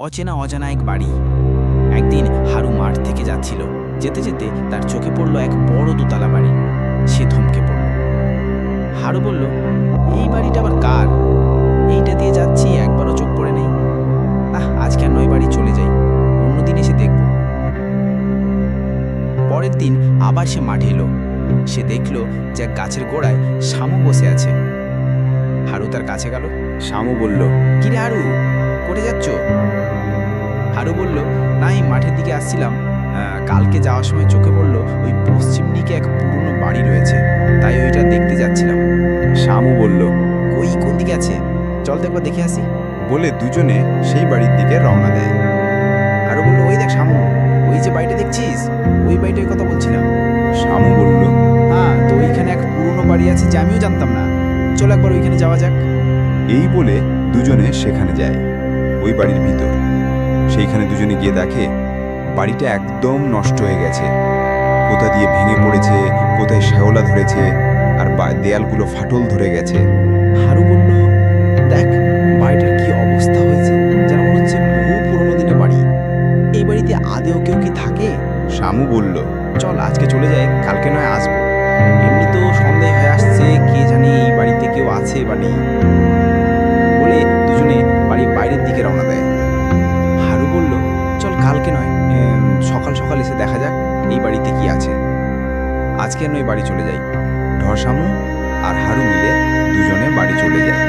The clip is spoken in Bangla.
অচেনা অজানা এক বাড়ি। একদিন হারু মাঠ থেকে যাচ্ছিল, যেতে যেতে তার চোখে পড়ল এক বড় দোতলা বাড়ি। সে থমকে পড়ল। হারু বলল, এই বাড়িটা আবার কার? এইটা দিয়ে যাচ্ছি, একবারও চোখ পড়ে নেই। আজকে আর নয়, বাড়ি চলে যাই, অন্যদিন এসে দেখব। পরের দিন আবার সে মাঠে এলো। সে দেখল যে এক গাছের গোড়ায় শামু বসে আছে। হারু তার কাছে গেল। শামু বলল, কিরে হারু, কোথায় যাচ্ছ? হারু বলল, না, এই মাঠের দিকে আসছিলাম। কালকে যাওয়ার সময় চোখে পড়লো ওই পশ্চিম দিকে এক পুরনো বাড়ি রয়েছে, তাই ওইটা দেখতে যাচ্ছিলাম। শামু বলল, ওই কোন দিকে আছে, চল তো একবার দেখে আসি। বলে দুজনে সেই বাড়ির দিকে রওনা দেয়। হারু বলল, ওই দেখ শামু, ওই যে বাড়িটা দেখছিস, ওই বাড়িটার কথা বলছিলাম। শামু বলল, হ্যাঁ, তো ওইখানে এক পুরনো বাড়ি আছে যে আমিও জানতাম না, চল একবার ওইখানে যাওয়া যাক। এই বলে দুজনে সেখানে যায়, ওই বাড়ির ভিতর। সেইখানে দুজনে গিয়ে দেখে বাড়িটা একদম নষ্ট হয়ে গেছে। কোথা দিয়ে ভেঙে পড়েছে, কোথায় শ্যাওলা ধরেছে, আর দেয়ালগুলো ফাটল ধরে গেছে। হারু বলল, দেখ বাড়িটার কি অবস্থা হয়েছে, যেন মনে হচ্ছে বহু পুরনো দিনের বাড়ি। এই বাড়িতে আদেও কেউ কি থাকে? শামু বলল, চল আজকে চলে যাই, কালকে নয় আসবো। এমনি তো সন্দেহ হয়ে আসছে, কে জানে এই বাড়িতে কেউ আছে বা নেই। বলে দুজনে বাড়ির বাইরের দিকে রওনা দেয়। হারু বলল, চল কালকে নয়, সকাল সকাল এসে দেখা যাক এই বাড়িতে কি আছে। আজকে নয়, বাড়ি চলে যাই। ঢর শামু আর হারু মিলে দুজনে বাড়ি চলে যায়।